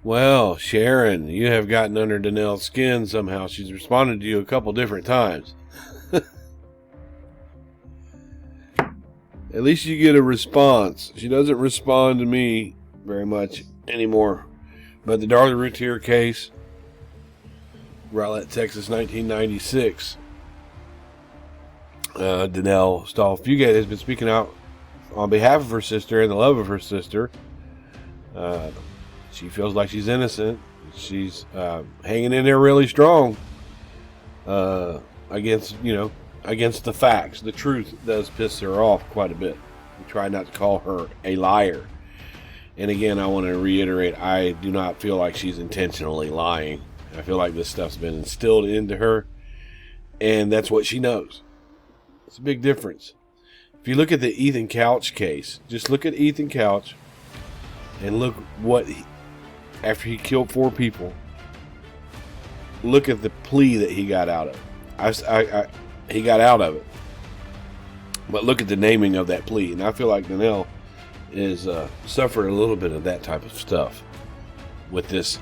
Well, Sharon, you have gotten under Danelle's skin somehow. She's responded to you a couple different times. At least you get a response. She doesn't respond to me very much anymore. But the Darlie Routier case, Rowlett, Texas, 1996. Danelle Stahl-Fugate has been speaking out on behalf of her sister and the love of her sister. She feels like she's innocent. She's hanging in there really strong against the facts. The truth does piss her off quite a bit. We try not to call her a liar. And again, I want to reiterate, I do not feel like she's intentionally lying. I feel like this stuff's been instilled into her, and that's what she knows. It's a big difference. If you look at the Ethan Couch case, just look at Ethan Couch and look after he killed 4 people, look at the plea that he got out of. He got out of it. But look at the naming of that plea. And I feel like Danelle is suffering a little bit of that type of stuff with this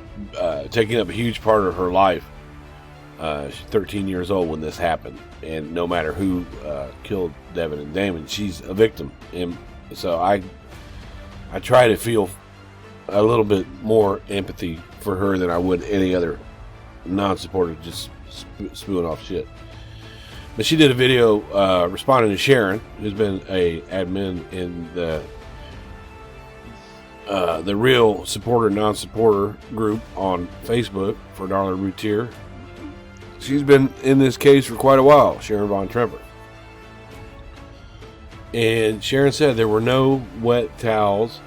taking up a huge part of her life. She's 13 years old when this happened, and no matter who killed Devin and Damon, she's a victim. And so I try to feel a little bit more empathy for her than I would any other non-supporter just spewing off shit. But she did a video responding to Sharon, who's been a admin in the real supporter non-supporter group on Facebook for Darlie Routier. She's been in this case for quite a while, Sharon Von Tremper. And Sharon said there were no wet towels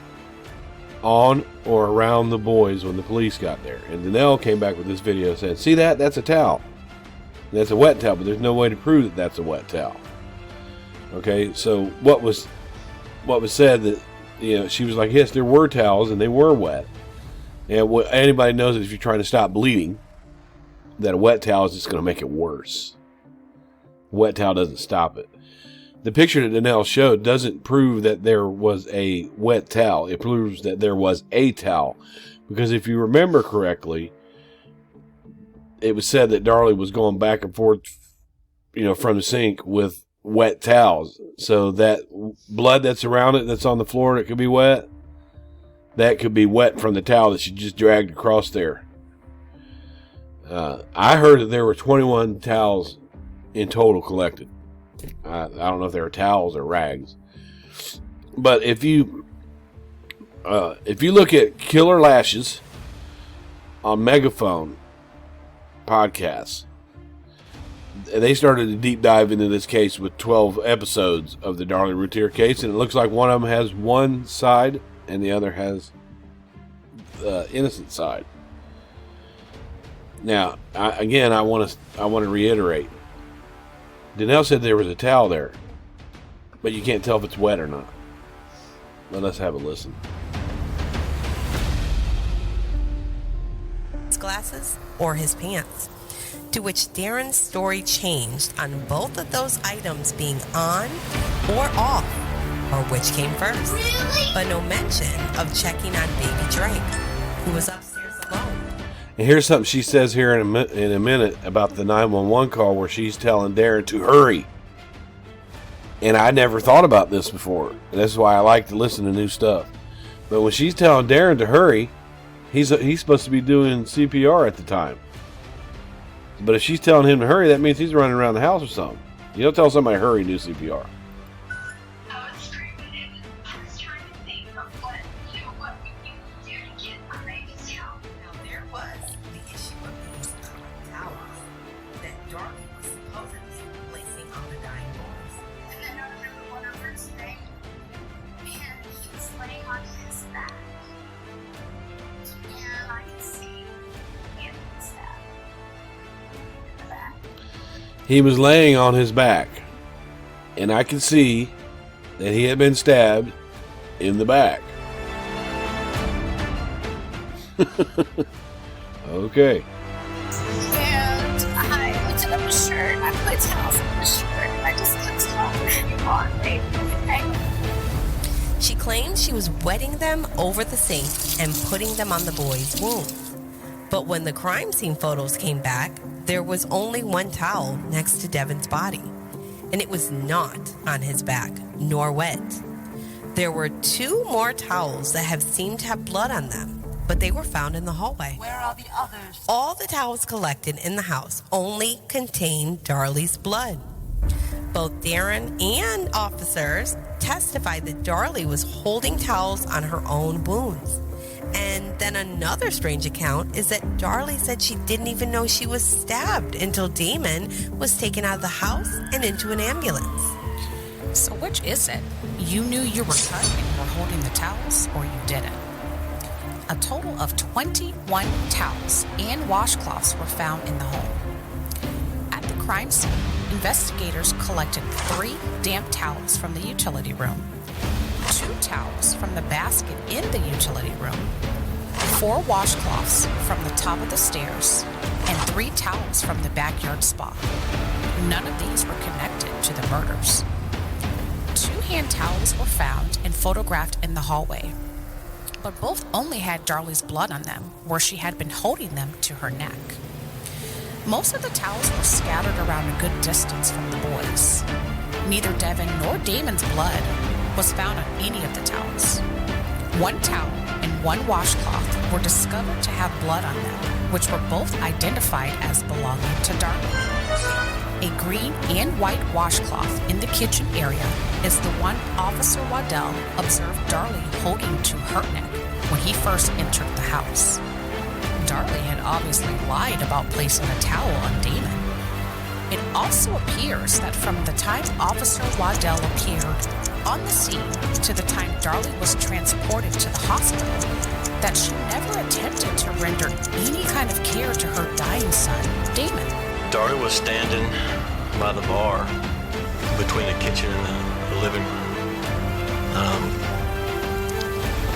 on or around the boys when the police got there. And Danelle came back with this video saying, see that? That's a towel. That's a wet towel, but there's no way to prove that that's a wet towel. Okay, so what was said that, she was like, yes, there were towels and they were wet. And anybody knows that if you're trying to stop bleeding, that a wet towel is just going to make it worse. A wet towel doesn't stop it. The picture that Danelle showed doesn't prove that there was a wet towel. It proves that there was a towel. Because if you remember correctly, it was said that Darlie was going back and forth, from the sink with wet towels. So that blood that's around it, that's on the floor, that could be wet, that could be wet from the towel that she just dragged across there. I heard that there were 21 towels in total collected. I don't know if they were towels or rags. But if you look at Killer Lashes on Megaphone podcasts, they started a deep dive into this case with 12 episodes of the Darlie Routier case, and it looks like one of them has one side and the other has the innocent side. Now, I want to reiterate. Danelle said there was a towel there, but you can't tell if it's wet or not. But let's have a listen. His glasses or his pants, to which Darren's story changed on both of those items being on or off, or which came first. Really? But no mention of checking on baby Drake, who was upstairs alone. And here's something she says here in a minute about the 911 call where she's telling Darren to hurry. And I never thought about this before. And that's why I like to listen to new stuff. But when she's telling Darren to hurry, he's supposed to be doing CPR at the time. But if she's telling him to hurry, that means he's running around the house or something. You don't tell somebody to hurry and do CPR. I was trying to think of what we can do to get my baby's help. Now there was the issue of these towels that Darlie was supposedly placing on the dying boys. And then I remember one of her today, and he was laying on his back. And I could see him stabbed in the back. He was laying on his back, and I could see that he had been stabbed in the back. Okay. And I took up a shirt, I put towels on the shirt, and I just kept telling him, "Come on, baby." She claimed she was wetting them over the sink and putting them on the boy's wounds. But when the crime scene photos came back, there was only one towel next to Devin's body, and it was not on his back, nor wet. There were 2 more towels that have seemed to have blood on them, but they were found in the hallway. Where are the others? All the towels collected in the house only contained Darlie's blood. Both Darren and officers testified that Darlie was holding towels on her own wounds. And then another strange account is that Darlie said she didn't even know she was stabbed until Damon was taken out of the house and into an ambulance. So which is it? You knew you were cut and were holding the towels, or you didn't? A total of 21 towels and washcloths were found in the home. At the crime scene, investigators collected 3 damp towels from the utility room, 2 towels from the basket in the utility room, 4 washcloths from the top of the stairs, and 3 towels from the backyard spa. None of these were connected to the murders. 2 hand towels were found and photographed in the hallway, but both only had Darlie's blood on them, where she had been holding them to her neck. Most of the towels were scattered around a good distance from the boys. Neither Devin nor Damon's blood was found on any of the towels. 1 towel and 1 washcloth were discovered to have blood on them, which were both identified as belonging to Darlie. A green and white washcloth in the kitchen area is the one Officer Waddell observed Darlie holding to her neck when he first entered the house. Darlie had obviously lied about placing a towel on Damon. It also appears that from the time Officer Waddell appeared on the scene to the time Darlie was transported to the hospital, that she never attempted to render any kind of care to her dying son, Damon. Darlie was standing by the bar between the kitchen and the living room.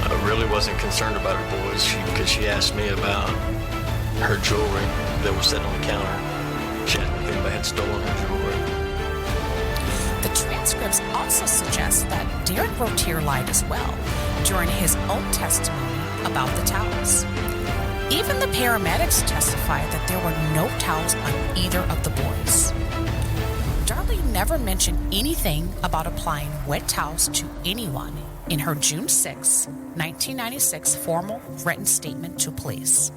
I really wasn't concerned about her boys because she asked me about her jewelry that was set on the counter. She asked me if anybody had stolen her jewelry. The transcripts also suggest that Darren Routier lied as well during his own testimony about the towels. Even the paramedics testified that there were no towels on either of the boys. Darlie never mentioned anything about applying wet towels to anyone in her June 6, 1996 formal written statement to police.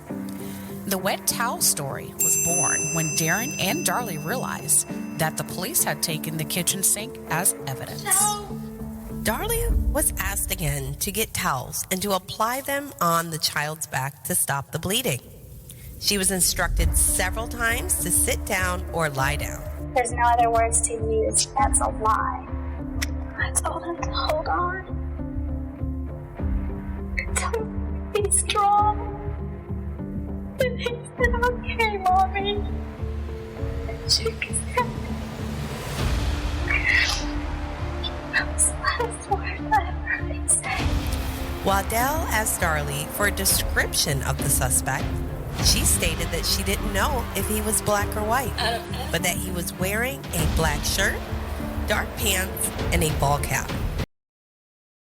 The wet towel story was born when Darren and Darlie realized that the police had taken the kitchen sink as evidence. Darlie was asked again to get towels and to apply them on the child's back to stop the bleeding. She was instructed several times to sit down or lie down. There's no other words to use. That's a lie. I told him to hold on. To be strong. And he said, okay, Mommy. And shook his head. That was the last word I ever heard him say. Waddell asked Darlie for a description of the suspect. She stated that she didn't know if he was black or white, but that he was wearing a black shirt, dark pants, and a ball cap.